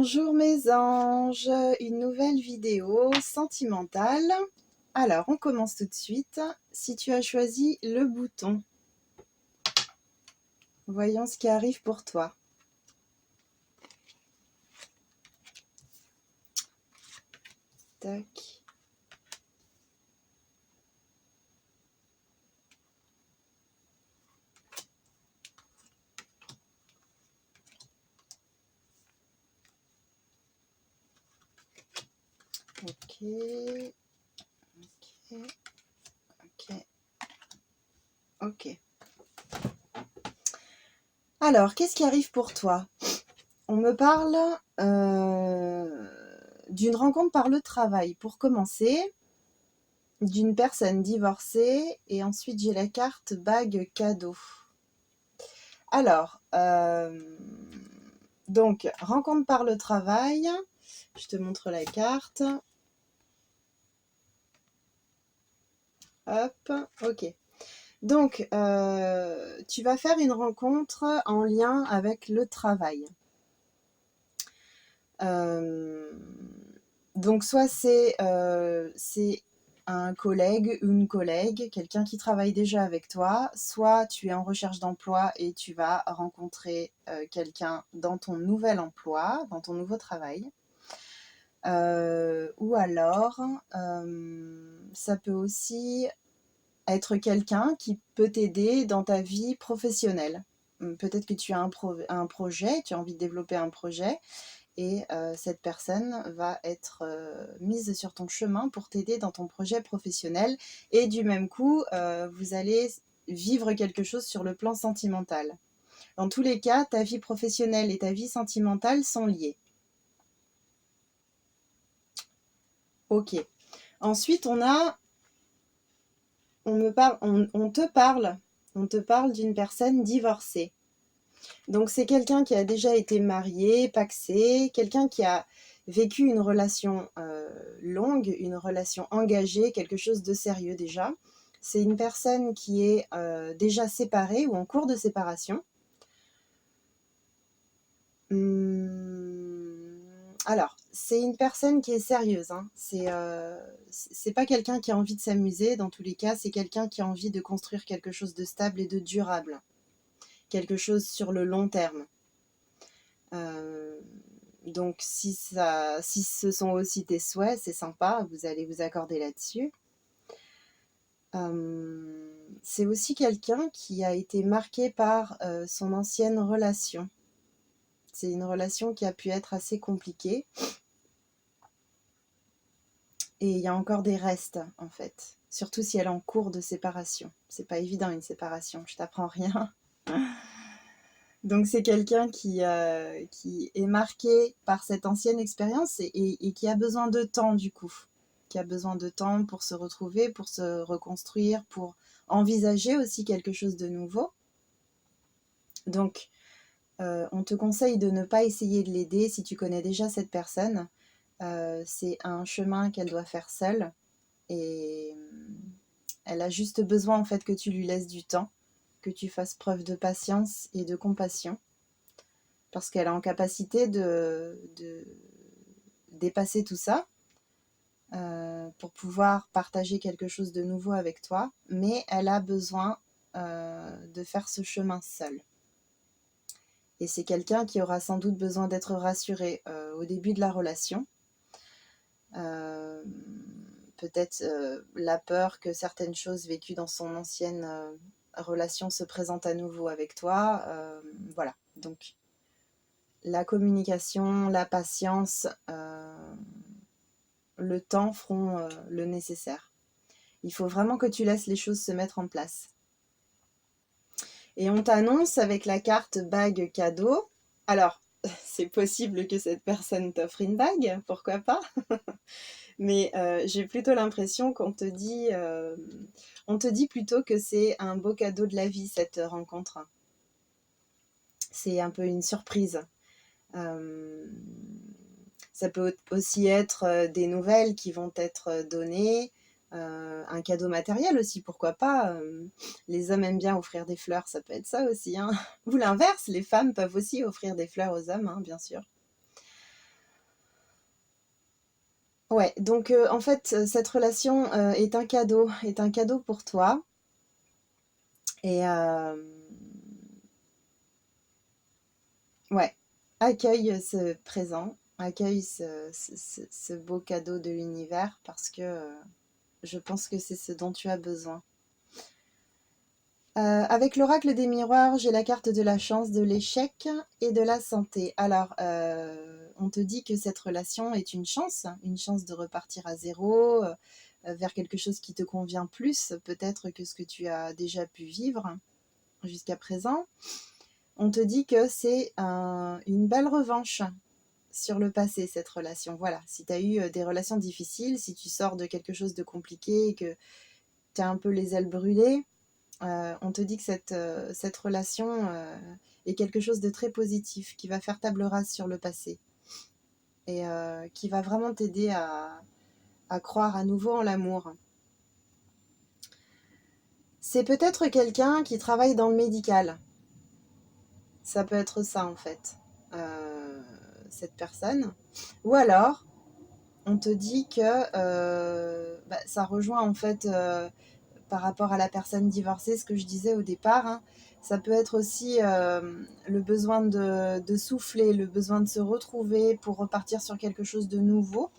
Bonjour mes anges, une nouvelle vidéo sentimentale. Alors, on commence tout de suite. Si tu as choisi le bouton, voyons ce qui arrive pour toi. Tac. Ok. Ok. Ok. Ok. Alors, qu'est-ce qui arrive pour toi? On me parle d'une rencontre par le travail. Pour commencer, d'une personne divorcée, et ensuite j'ai la carte bague cadeau. Alors, donc, rencontre par le travail. Je te montre la carte. Hop, ok. Donc, tu vas faire une rencontre en lien avec le travail. Donc, soit c'est un collègue, une collègue, quelqu'un qui travaille déjà avec toi, soit tu es en recherche d'emploi et tu vas rencontrer quelqu'un dans ton nouvel emploi, dans ton nouveau travail. Ou alors, ça peut aussi être quelqu'un qui peut t'aider dans ta vie professionnelle. Peut-être que tu as un projet, tu as envie de développer un projet, et cette personne va être mise sur ton chemin pour t'aider dans ton projet professionnel. Et du même coup, vous allez vivre quelque chose sur le plan sentimental. Dans tous les cas, ta vie professionnelle et ta vie sentimentale sont liées. Ok. Ensuite, on te parle d'une personne divorcée. Donc c'est quelqu'un qui a déjà été marié, pacsé, quelqu'un qui a vécu une relation longue, une relation engagée, quelque chose de sérieux déjà. C'est une personne qui est déjà séparée ou en cours de séparation. Alors, c'est une personne qui est sérieuse, hein. C'est pas quelqu'un qui a envie de s'amuser, dans tous les cas, c'est quelqu'un qui a envie de construire quelque chose de stable et de durable, quelque chose sur le long terme. Donc si ce sont aussi tes souhaits, c'est sympa, vous allez vous accorder là-dessus. C'est aussi quelqu'un qui a été marqué par son ancienne relation. C'est une relation qui a pu être assez compliquée. Et il y a encore des restes, en fait. Surtout si elle est en cours de séparation. C'est pas évident, une séparation, je t'apprends rien. Donc c'est quelqu'un qui est marqué par cette ancienne expérience et qui a besoin de temps du coup. Qui a besoin de temps pour se retrouver, pour se reconstruire, pour envisager aussi quelque chose de nouveau. Donc on te conseille de ne pas essayer de l'aider si tu connais déjà cette personne. C'est un chemin qu'elle doit faire seule et elle a juste besoin en fait que tu lui laisses du temps, que tu fasses preuve de patience et de compassion. Parce qu'elle est en capacité de dépasser tout ça pour pouvoir partager quelque chose de nouveau avec toi, mais elle a besoin de faire ce chemin seule. Et c'est quelqu'un qui aura sans doute besoin d'être rassuré au début de la relation. Peut-être la peur que certaines choses vécues dans son ancienne relation se présentent à nouveau avec toi. Voilà, donc la communication, la patience, le temps feront le nécessaire. Il faut vraiment que tu laisses les choses se mettre en place. Et on t'annonce avec la carte bague cadeau. Alors, c'est possible que cette personne t'offre une bague, pourquoi pas. Mais j'ai plutôt l'impression qu'on te dit plutôt que c'est un beau cadeau de la vie, cette rencontre. C'est un peu une surprise. Ça peut aussi être des nouvelles qui vont être données, un cadeau matériel aussi, pourquoi pas. Les hommes aiment bien offrir des fleurs, ça peut être ça aussi, hein. Ou l'inverse, les femmes peuvent aussi offrir des fleurs aux hommes, hein, bien sûr. Ouais, donc en fait, cette relation est un cadeau pour toi. Et ouais, accueille ce présent, accueille ce beau cadeau de l'univers parce que je pense que c'est ce dont tu as besoin. Avec l'oracle des miroirs, j'ai la carte de la chance, de l'échec et de la santé. Alors, on te dit que cette relation est une chance de repartir à zéro, vers quelque chose qui te convient plus, peut-être que ce que tu as déjà pu vivre jusqu'à présent. On te dit que c'est une belle revanche sur le passé, cette relation. Voilà, si tu as eu des relations difficiles, si tu sors de quelque chose de compliqué et que tu as un peu les ailes brûlées, on te dit que cette relation est quelque chose de très positif, qui va faire table rase sur le passé et qui va vraiment t'aider à croire à nouveau en l'amour. C'est peut-être quelqu'un qui travaille dans le médical. Ça peut être ça en fait, cette personne. Ou alors, on te dit que ça rejoint en fait par rapport à la personne divorcée, ce que je disais au départ, hein. Ça peut être aussi le besoin de souffler, le besoin de se retrouver pour repartir sur quelque chose de nouveau.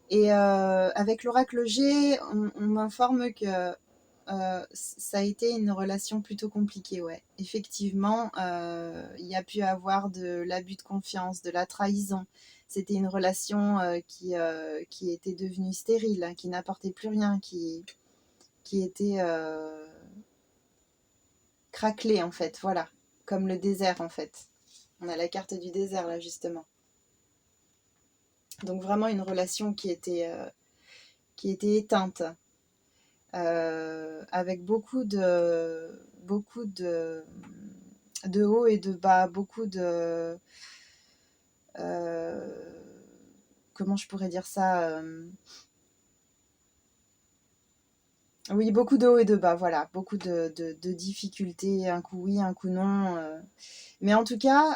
Et avec l'oracle G, on m'informe que ça a été une relation plutôt compliquée, ouais. Effectivement, il y a pu avoir de l'abus de confiance, de la trahison. C'était une relation qui était devenue stérile, hein, qui n'apportait plus rien, qui était craquelée en fait, voilà. Comme le désert en fait. On a la carte du désert là justement. Donc vraiment une relation qui était éteinte. Avec beaucoup de hauts et de bas, beaucoup de euh, comment je pourrais dire ça oui, beaucoup de hauts et de bas, voilà, beaucoup de difficultés, un coup oui, un coup non. Mais en tout cas,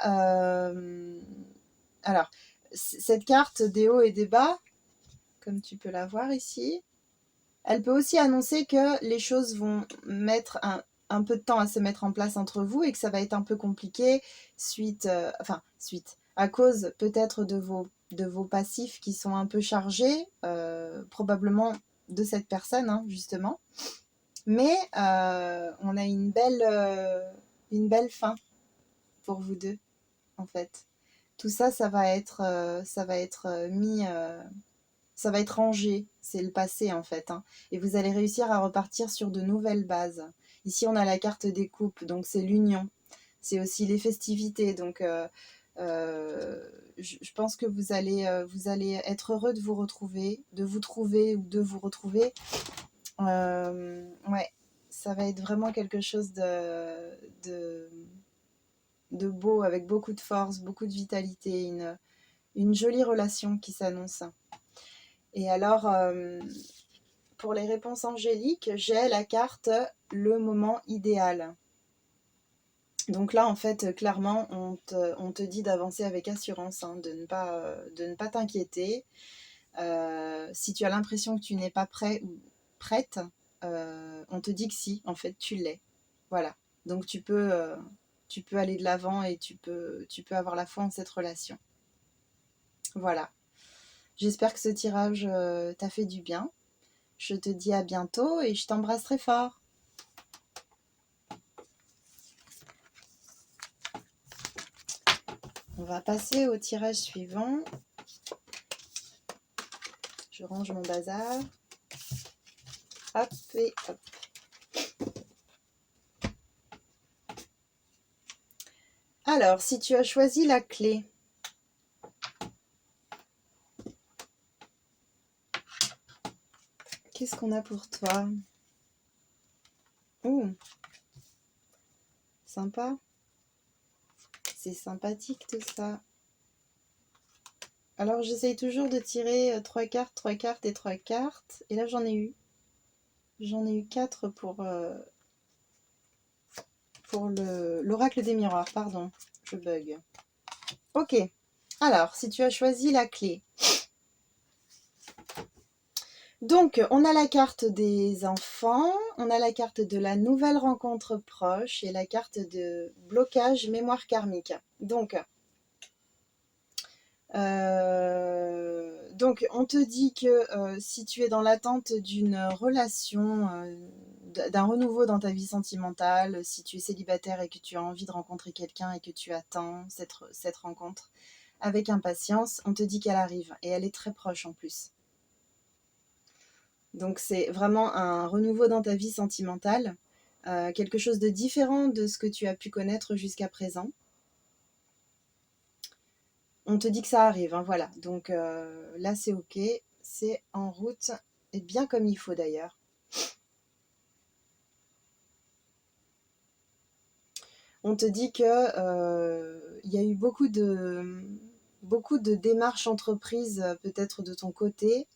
alors, cette carte des hauts et des bas, comme tu peux la voir ici, elle peut aussi annoncer que les choses vont mettre un peu de temps à se mettre en place entre vous et que ça va être un peu compliqué suite, à cause peut-être de vos passifs qui sont un peu chargés, probablement de cette personne, hein, justement. Mais on a une belle fin pour vous deux, en fait. Tout ça, ça va être mis ça va être rangé, c'est le passé en fait, hein. Et vous allez réussir à repartir sur de nouvelles bases. Ici, on a la carte des coupes, donc c'est l'union. C'est aussi les festivités. Donc, je pense que vous allez être heureux de vous trouver ou de vous retrouver. Ouais, ça va être vraiment quelque chose de, de beau, avec beaucoup de force, beaucoup de vitalité, une jolie relation qui s'annonce. Et alors, pour les réponses angéliques, j'ai la carte le moment idéal. Donc là, en fait, clairement, on te dit d'avancer avec assurance, hein, de ne pas t'inquiéter. Si tu as l'impression que tu n'es pas prêt ou prête, on te dit que si, en fait, tu l'es. Voilà. Donc tu peux aller de l'avant et tu peux avoir la foi en cette relation. Voilà. J'espère que ce tirage t'a fait du bien. Je te dis à bientôt et je t'embrasse très fort. On va passer au tirage suivant. Je range mon bazar. Hop et hop. Alors, si tu as choisi la clé, qu'est-ce qu'on a pour toi? Ouh, sympa. C'est sympathique tout ça. Alors, j'essaye toujours de tirer 3 cartes et 3 cartes. Et là, j'en ai eu. J'en ai eu 4 pour l'oracle des miroirs. Pardon, je bug. Ok. Alors, si tu as choisi la clé, Donc, on a la carte des enfants, on a la carte de la nouvelle rencontre proche et la carte de blocage mémoire karmique. Donc, on te dit que si tu es dans l'attente d'une relation, d'un renouveau dans ta vie sentimentale, si tu es célibataire et que tu as envie de rencontrer quelqu'un et que tu attends cette rencontre avec impatience, on te dit qu'elle arrive et elle est très proche en plus. Donc c'est vraiment un renouveau dans ta vie sentimentale, quelque chose de différent de ce que tu as pu connaître jusqu'à présent. On te dit que ça arrive, hein, voilà. Donc là c'est ok, c'est en route, et bien comme il faut d'ailleurs. On te dit que y a eu beaucoup de démarches entreprises peut-être de ton côté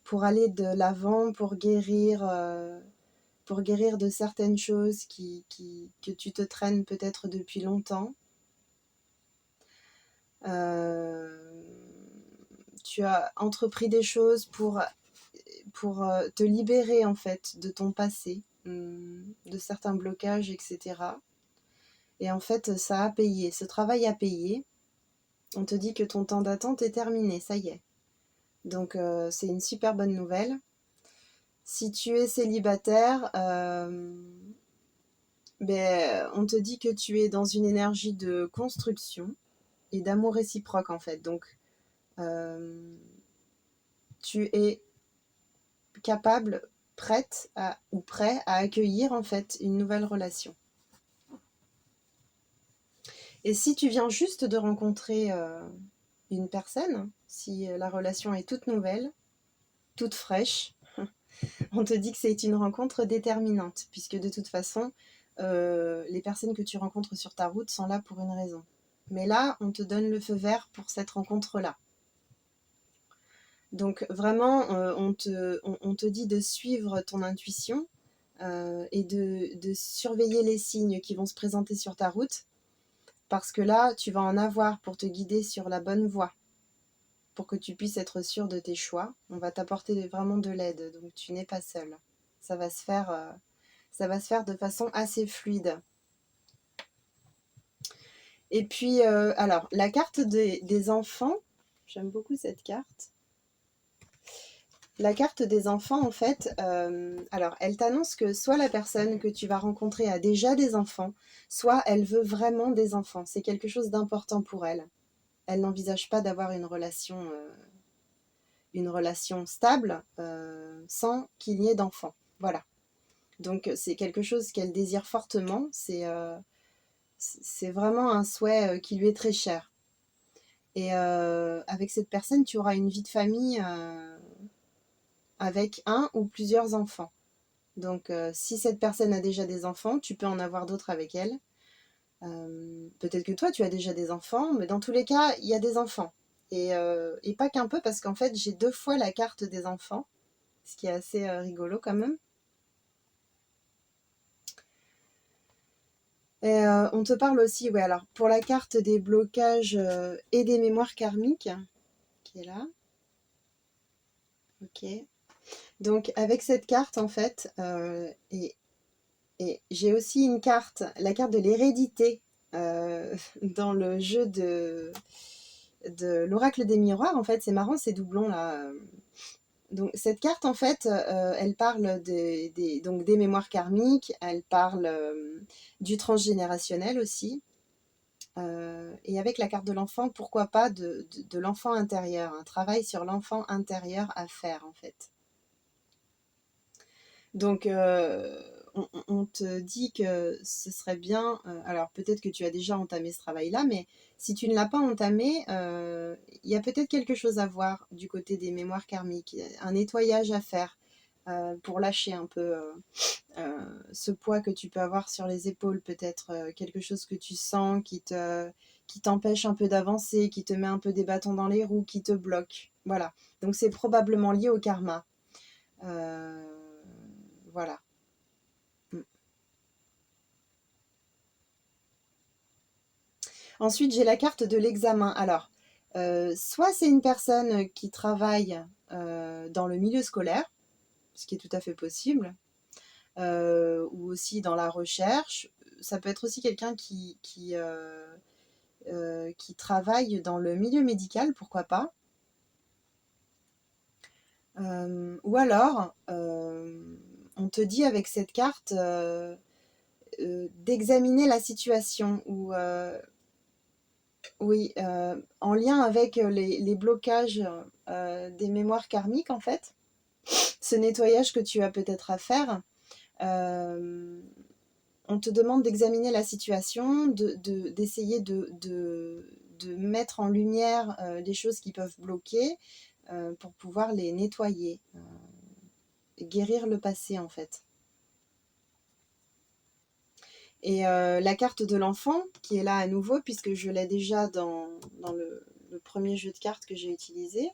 pour aller de l'avant, pour guérir de certaines choses que tu te traînes peut-être depuis longtemps. Tu as entrepris des choses pour te libérer en fait de ton passé, de certains blocages, etc. Et en fait, ça a payé, ce travail a payé. On te dit que ton temps d'attente est terminé, ça y est. Donc c'est une super bonne nouvelle. Si tu es célibataire, on te dit que tu es dans une énergie de construction et d'amour réciproque en fait. Donc tu es capable, prête ou prêt à accueillir en fait une nouvelle relation. Et si tu viens juste de rencontrer une personne, si la relation est toute nouvelle, toute fraîche, on te dit que c'est une rencontre déterminante, puisque de toute façon, les personnes que tu rencontres sur ta route sont là pour une raison. Mais là, on te donne le feu vert pour cette rencontre-là. Donc vraiment, on te dit de suivre ton intuition et de surveiller les signes qui vont se présenter sur ta route, parce que là, tu vas en avoir pour te guider sur la bonne voie, pour que tu puisses être sûr de tes choix. On va t'apporter vraiment de l'aide, donc tu n'es pas seul. Ça va se faire de façon assez fluide. Et puis, alors, la carte des enfants, j'aime beaucoup cette carte. La carte des enfants, en fait, alors, elle t'annonce que soit la personne que tu vas rencontrer a déjà des enfants, soit elle veut vraiment des enfants. C'est quelque chose d'important pour elle. Elle n'envisage pas d'avoir une relation stable sans qu'il y ait d'enfants. Voilà. Donc, c'est quelque chose qu'elle désire fortement. C'est vraiment un souhait qui lui est très cher. Et avec cette personne, tu auras une vie de famille avec un ou plusieurs enfants. Donc, si cette personne a déjà des enfants, tu peux en avoir d'autres avec elle. Peut-être que toi, tu as déjà des enfants, mais dans tous les cas, il y a des enfants. Et pas qu'un peu, parce qu'en fait, j'ai 2 fois la carte des enfants, ce qui est assez rigolo quand même. Et on te parle aussi, ouais, alors pour la carte des blocages et des mémoires karmiques, qui est là. Ok. Donc avec cette carte, en fait, et j'ai aussi une carte, la carte de l'hérédité dans le jeu de l'oracle des miroirs. En fait, c'est marrant ces doublons là. Donc cette carte, en fait, elle parle donc des mémoires karmiques, elle parle du transgénérationnel aussi. Et avec la carte de l'enfant, pourquoi pas de l'enfant intérieur, un travail sur l'enfant intérieur à faire en fait. Donc on te dit que ce serait bien, alors peut-être que tu as déjà entamé ce travail-là, mais si tu ne l'as pas entamé, il y a peut-être quelque chose à voir du côté des mémoires karmiques, un nettoyage à faire pour lâcher un peu ce poids que tu peux avoir sur les épaules, peut-être quelque chose que tu sens qui t'empêche un peu d'avancer, qui te met un peu des bâtons dans les roues, qui te bloque. Voilà. Donc c'est probablement lié au karma. Voilà. Ensuite, j'ai la carte de l'examen. Alors, soit c'est une personne qui travaille dans le milieu scolaire, ce qui est tout à fait possible, ou aussi dans la recherche. Ça peut être aussi quelqu'un qui travaille dans le milieu médical, pourquoi pas. Ou alors, on te dit avec cette carte d'examiner la situation, ou oui, en lien avec les blocages des mémoires karmiques, en fait. Ce nettoyage que tu as peut-être à faire, on te demande d'examiner la situation, d'essayer de mettre en lumière les choses qui peuvent bloquer pour pouvoir les nettoyer, guérir le passé, en fait. Et la carte de l'enfant, qui est là à nouveau, puisque je l'ai déjà dans le premier jeu de cartes que j'ai utilisé.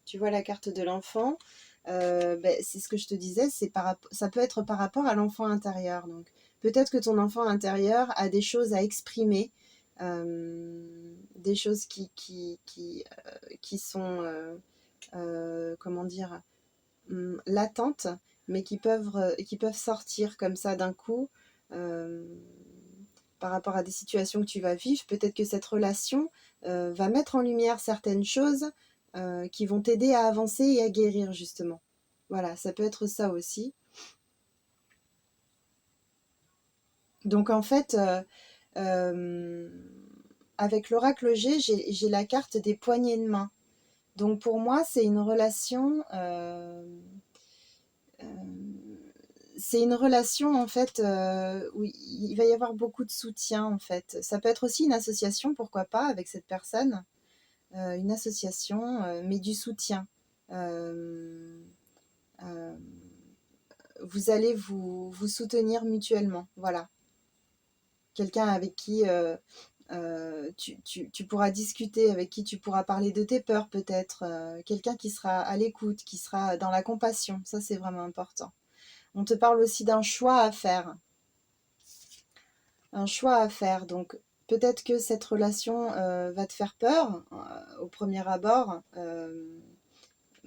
Tu vois la carte de l'enfant, c'est ce que je te disais, ça peut être par rapport à l'enfant intérieur. Donc, peut-être que ton enfant intérieur a des choses à exprimer, des choses qui sont, comment dire, latentes, mais qui peuvent sortir comme ça d'un coup. euh, Par rapport à des situations que tu vas vivre, peut-être que cette relation va mettre en lumière certaines choses qui vont t'aider à avancer et à guérir, justement. Voilà, ça peut être ça aussi. Donc en fait, euh, avec l'oracle G, j'ai la carte des poignées de main. Donc pour moi, c'est une relation... c'est une relation en fait où il va y avoir beaucoup de soutien en fait. Ça peut être aussi une association, pourquoi pas, avec cette personne. Une association, mais du soutien. Euh, euh, vous allez vous soutenir mutuellement, voilà. Quelqu'un avec qui tu pourras discuter, avec qui tu pourras parler de tes peurs peut-être, quelqu'un qui sera à l'écoute, qui sera dans la compassion, ça c'est vraiment important. On te parle aussi d'un choix à faire, donc peut-être que cette relation va te faire peur au premier abord,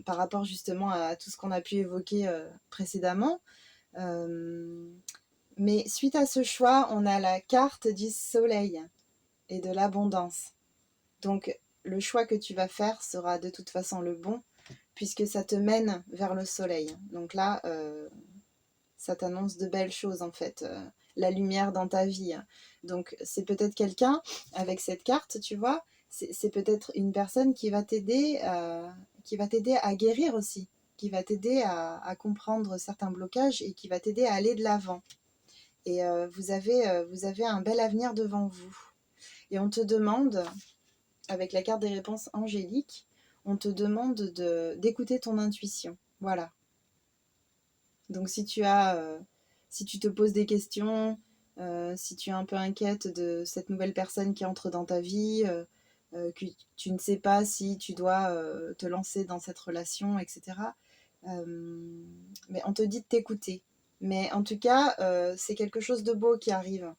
par rapport justement à tout ce qu'on a pu évoquer précédemment. Euh, mais suite à ce choix, on a la carte du soleil et de l'abondance. Donc le choix que tu vas faire sera de toute façon le bon, puisque ça te mène vers le soleil. Donc là, ça t'annonce de belles choses en fait, la lumière dans ta vie. Donc c'est peut-être quelqu'un avec cette carte, tu vois, c'est peut-être une personne qui va t'aider à guérir aussi, qui va t'aider à comprendre certains blocages et qui va t'aider à aller de l'avant. Et vous avez un bel avenir devant vous. Et on te demande, avec la carte des réponses angéliques, on te demande d'écouter ton intuition. Voilà. Donc si tu te poses des questions, si tu es un peu inquiète de cette nouvelle personne qui entre dans ta vie, que tu ne sais pas si tu dois te lancer dans cette relation, etc. Mais on te dit de t'écouter. Mais en tout cas, c'est quelque chose de beau qui arrive.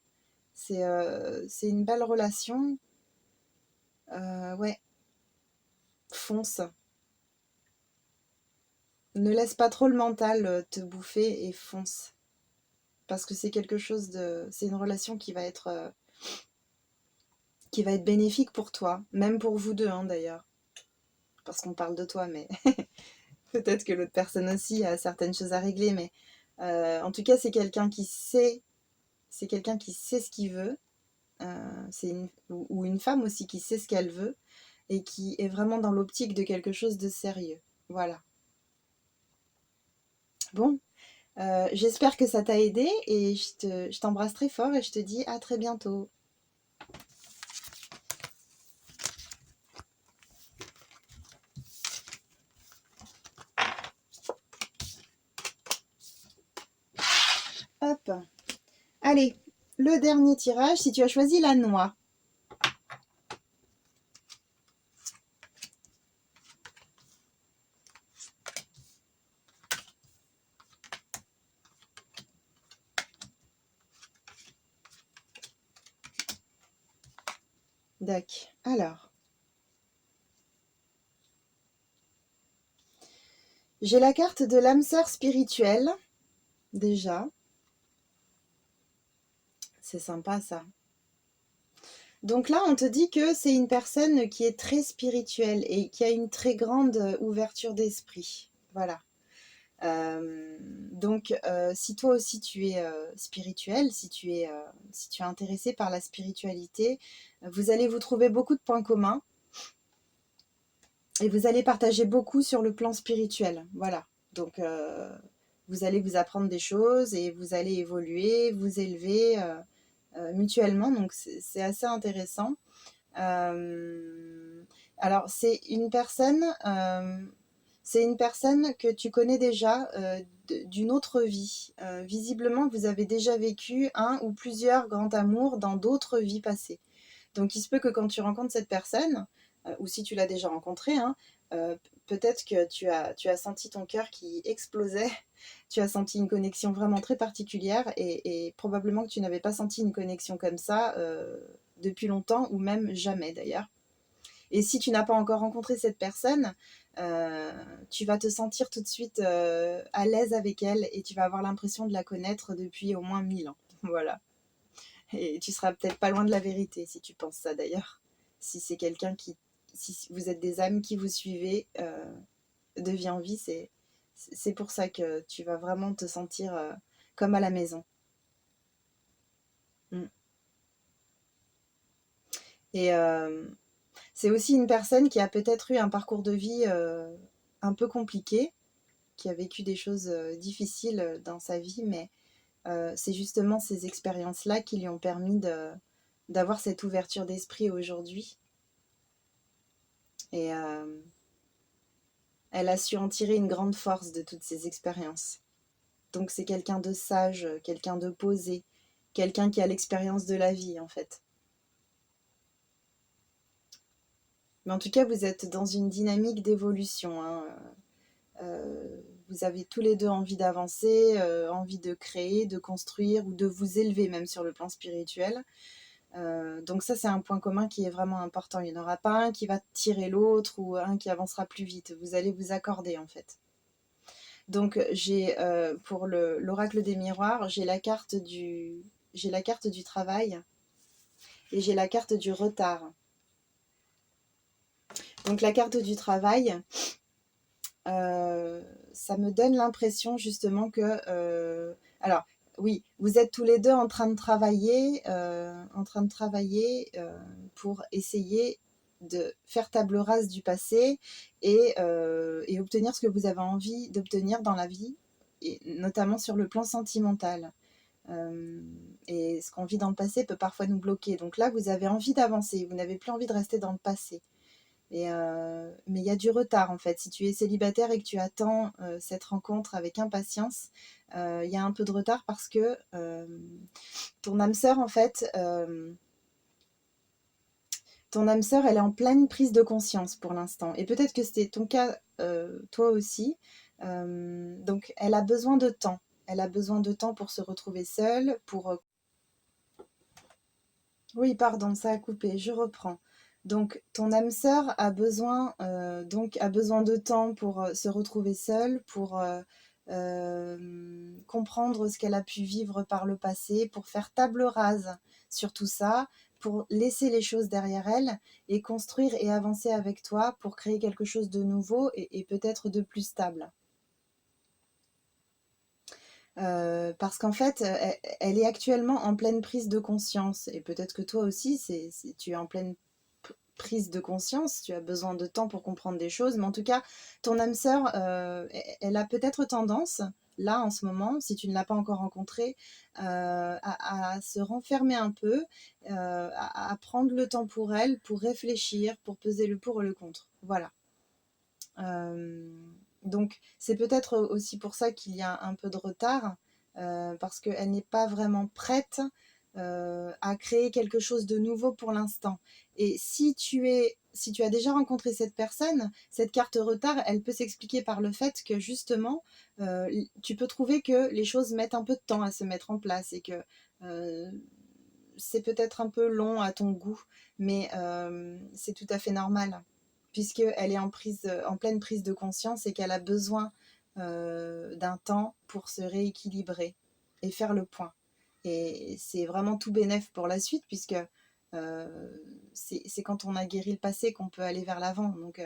C'est une belle relation. Ouais, fonce. Ne laisse pas trop le mental te bouffer et fonce. Parce que c'est quelque chose de... C'est une relation qui va être bénéfique pour toi. Même pour vous deux, hein, d'ailleurs. Parce qu'on parle de toi, mais peut-être que l'autre personne aussi a certaines choses à régler. Mais en tout cas, c'est quelqu'un qui sait... C'est quelqu'un qui sait ce qu'il veut. Ou une femme aussi qui sait ce qu'elle veut. Et qui est vraiment dans l'optique de quelque chose de sérieux. Voilà. Bon, j'espère que ça t'a aidé et je t'embrasse très fort et je te dis à très bientôt. Hop. Allez, le dernier tirage, si tu as choisi la noix. D'accord. Alors, J'ai la carte de l'âme sœur spirituelle, déjà. C'est sympa ça. Donc là, on te dit que c'est une personne qui est très spirituelle et qui a une très grande ouverture d'esprit. Voilà. Donc, si toi aussi tu es spirituel, si tu es intéressé par la spiritualité, vous allez vous trouver beaucoup de points communs et vous allez partager beaucoup sur le plan spirituel. Voilà. Donc, vous allez vous apprendre des choses et vous allez évoluer, vous élever mutuellement. Donc, c'est assez intéressant. Euh, alors, c'est une personne que tu connais déjà d'une autre vie. Visiblement, vous avez déjà vécu un ou plusieurs grands amours dans d'autres vies passées. Donc, il se peut que quand tu rencontres cette personne, ou si tu l'as déjà rencontrée, hein, peut-être que tu as senti ton cœur qui explosait, tu as senti une connexion vraiment très particulière et probablement que tu n'avais pas senti une connexion comme ça depuis longtemps ou même jamais d'ailleurs. Et si tu n'as pas encore rencontré cette personne, euh, tu vas te sentir tout de suite à l'aise avec elle et tu vas avoir l'impression de la connaître depuis au moins 1000 ans. Voilà. Et tu seras peut-être pas loin de la vérité si tu penses ça d'ailleurs. Si c'est quelqu'un qui, si vous êtes des âmes qui vous suivez de vie en vie, c'est pour ça que tu vas vraiment te sentir comme à la maison. Mm. Et c'est aussi une personne qui a peut-être eu un parcours de vie un peu compliqué, qui a vécu des choses difficiles dans sa vie, mais c'est justement ces expériences-là qui lui ont permis d'avoir cette ouverture d'esprit aujourd'hui. Et elle a su en tirer une grande force de toutes ces expériences. Donc c'est quelqu'un de sage, quelqu'un de posé, quelqu'un qui a l'expérience de la vie en fait. Mais en tout cas, vous êtes dans une dynamique d'évolution, hein. Vous avez tous les deux envie d'avancer, envie de créer, de construire ou de vous élever même sur le plan spirituel. Donc ça, c'est un point commun qui est vraiment important. Il n'y en aura pas un qui va tirer l'autre ou un qui avancera plus vite. Vous allez vous accorder en fait. Donc j'ai pour l'oracle des miroirs, j'ai la carte du travail et j'ai la carte du retard. Donc la carte du travail, ça me donne l'impression justement que alors oui, vous êtes tous les deux en train de travailler pour essayer de faire table rase du passé et obtenir ce que vous avez envie d'obtenir dans la vie, et notamment sur le plan sentimental. Euh, et ce qu'on vit dans le passé peut parfois nous bloquer. Donc là, vous avez envie d'avancer, vous n'avez plus envie de rester dans le passé. Mais il y a du retard en fait. Si tu es célibataire et que tu attends cette rencontre avec impatience, il y a un peu de retard parce que ton âme sœur en fait, ton âme sœur, elle est en pleine prise de conscience pour l'instant. Et peut-être que c'était ton cas toi aussi. Donc elle a besoin de temps. Elle a besoin de temps pour se retrouver seule, pour oui, pardon, ça a coupé, je reprends. Donc, ton âme sœur a besoin de temps pour se retrouver seule, pour comprendre ce qu'elle a pu vivre par le passé, pour faire table rase sur tout ça, pour laisser les choses derrière elle et construire et avancer avec toi pour créer quelque chose de nouveau et peut-être de plus stable. Parce qu'en fait, elle est actuellement en pleine prise de conscience. Et peut-être que toi aussi, tu es en pleine prise de conscience, tu as besoin de temps pour comprendre des choses. Mais en tout cas, ton âme sœur, elle a peut-être tendance, là en ce moment, si tu ne l'as pas encore rencontrée, à se renfermer un peu, à prendre le temps pour elle, pour réfléchir, pour peser le pour et le contre. Voilà. Euh, donc c'est peut-être aussi pour ça qu'il y a un peu de retard, parce qu'elle n'est pas vraiment prête à créer quelque chose de nouveau pour l'instant. Et si tu as déjà rencontré cette personne, cette carte retard, elle peut s'expliquer par le fait que justement, tu peux trouver que les choses mettent un peu de temps à se mettre en place et que euh, c'est peut-être un peu long à ton goût, mais c'est tout à fait normal. puisqu'elle est en pleine prise de conscience et qu'elle a besoin d'un temps pour se rééquilibrer et faire le point. Et c'est vraiment tout bénef pour la suite, puisque c'est quand on a guéri le passé qu'on peut aller vers l'avant, donc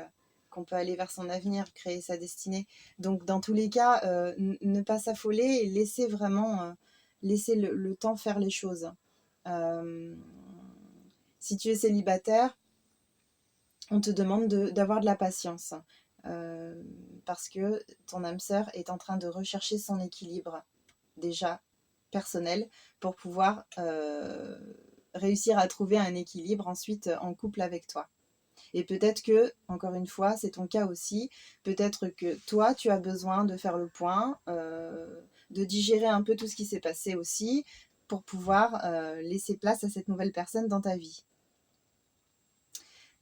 qu'on peut aller vers son avenir, créer sa destinée. Donc dans tous les cas, ne pas s'affoler et laisser vraiment laisser le temps faire les choses. Si tu es célibataire, on te demande d'avoir de la patience. Parce que ton âme sœur est en train de rechercher son équilibre, déjà personnel, pour pouvoir réussir à trouver un équilibre ensuite en couple avec toi. Et peut-être que, encore une fois, c'est ton cas aussi, peut-être que toi, tu as besoin de faire le point, de digérer un peu tout ce qui s'est passé aussi, pour pouvoir laisser place à cette nouvelle personne dans ta vie.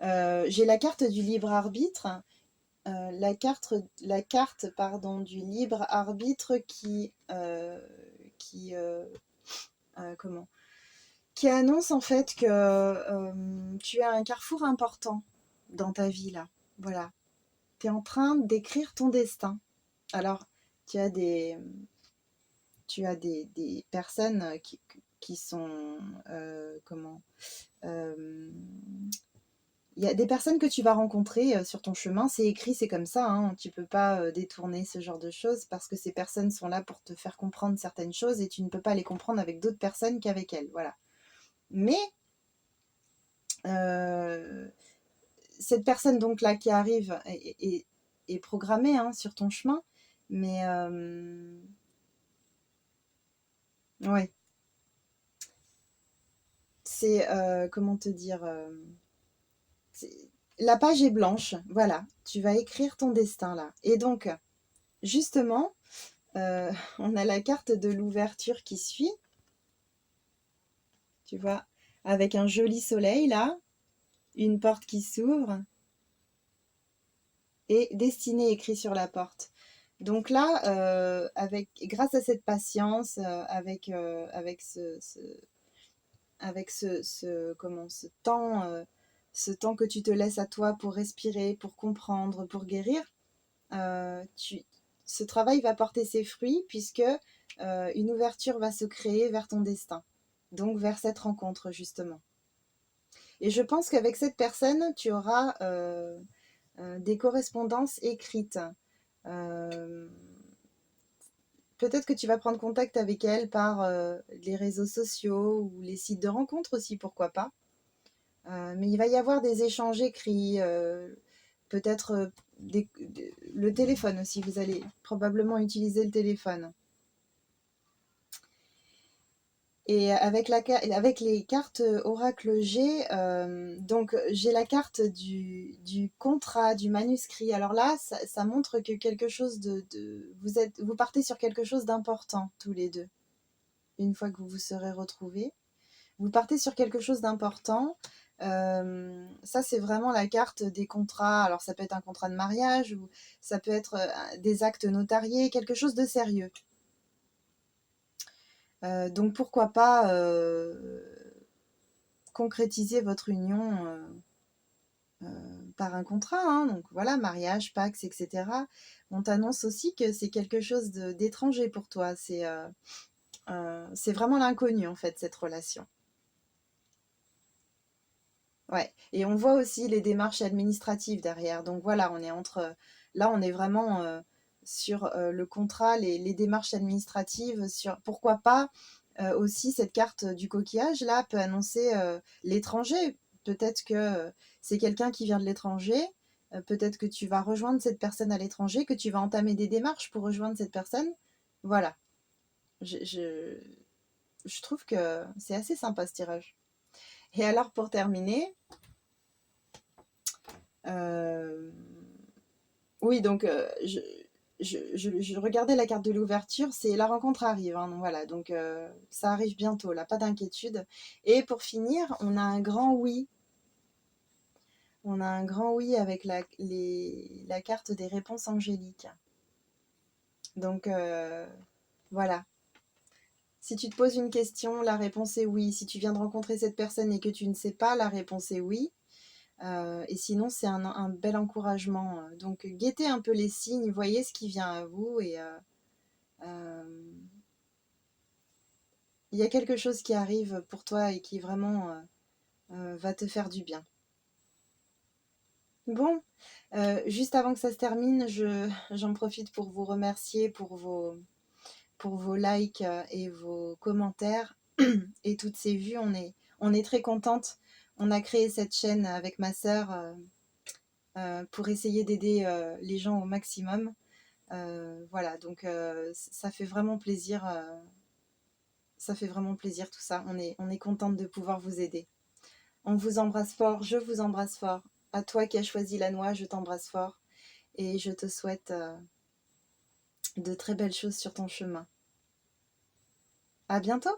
J'ai la carte du libre arbitre. La carte du libre arbitre qui annonce en fait que tu as un carrefour important dans ta vie là. Voilà. Tu es en train d'écrire ton destin. Alors, tu as des personnes qui sont il y a des personnes que tu vas rencontrer sur ton chemin, c'est écrit, c'est comme ça, hein, tu ne peux pas détourner ce genre de choses parce que ces personnes sont là pour te faire comprendre certaines choses et tu ne peux pas les comprendre avec d'autres personnes qu'avec elles, voilà. Mais cette personne donc là qui arrive est programmée hein, sur ton chemin, mais ouais, c'est comment te dire la page est blanche, voilà, tu vas écrire ton destin là. Et donc, justement, on a la carte de l'ouverture qui suit, tu vois, avec un joli soleil là, une porte qui s'ouvre et destinée écrit sur la porte. Donc là, grâce à cette patience, avec ce temps que tu te laisses à toi pour respirer, pour comprendre, pour guérir, ce travail va porter ses fruits puisque une ouverture va se créer vers ton destin, donc vers cette rencontre justement. Et je pense qu'avec cette personne, tu auras des correspondances écrites. Peut-être que tu vas prendre contact avec elle par les réseaux sociaux ou les sites de rencontres aussi, pourquoi pas. Mais il va y avoir des échanges écrits, peut-être le téléphone aussi, vous allez probablement utiliser le téléphone. Et avec les cartes Oracle G, donc j'ai la carte du contrat, du manuscrit. Alors là, ça montre que quelque chose vous partez sur quelque chose d'important tous les deux. Une fois que vous vous serez retrouvés, vous partez sur quelque chose d'important. Ça, c'est vraiment la carte des contrats. Alors, ça peut être un contrat de mariage ou ça peut être des actes notariés, quelque chose de sérieux. Donc, pourquoi pas concrétiser votre union par un contrat. Hein. Donc, voilà, mariage, Pax, etc. On t'annonce aussi que c'est quelque chose d'étranger pour toi. C'est vraiment l'inconnu, en fait, cette relation. Ouais, et on voit aussi les démarches administratives derrière. Donc voilà, là, on est vraiment sur le contrat, les démarches administratives, sur pourquoi pas aussi cette carte du coquillage là peut annoncer l'étranger. Peut-être que c'est quelqu'un qui vient de l'étranger. Peut-être que tu vas rejoindre cette personne à l'étranger, que tu vas entamer des démarches pour rejoindre cette personne. Voilà. Je trouve que c'est assez sympa ce tirage. Et alors pour terminer, Euh, oui, donc je regardais la carte de l'ouverture, c'est la rencontre arrive, hein, donc voilà, donc ça arrive bientôt, là, pas d'inquiétude. Et pour finir, on a un grand oui. On a un grand oui avec la carte des réponses angéliques. Donc voilà. Si tu te poses une question, la réponse est oui. Si tu viens de rencontrer cette personne et que tu ne sais pas, la réponse est oui. Et sinon, c'est un bel encouragement. Donc, guettez un peu les signes, voyez ce qui vient à vous et il y a quelque chose qui arrive pour toi et qui vraiment va te faire du bien. Bon, juste avant que ça se termine, j'en profite pour vous remercier pour vos likes et vos commentaires et toutes ces vues. On est très contente. On a créé cette chaîne avec ma sœur pour essayer d'aider les gens au maximum. Voilà, donc ça fait vraiment plaisir. Ça fait vraiment plaisir tout ça. On est contente de pouvoir vous aider. On vous embrasse fort, je vous embrasse fort. À toi qui as choisi la noix, je t'embrasse fort et je te souhaite de très belles choses sur ton chemin. À bientôt!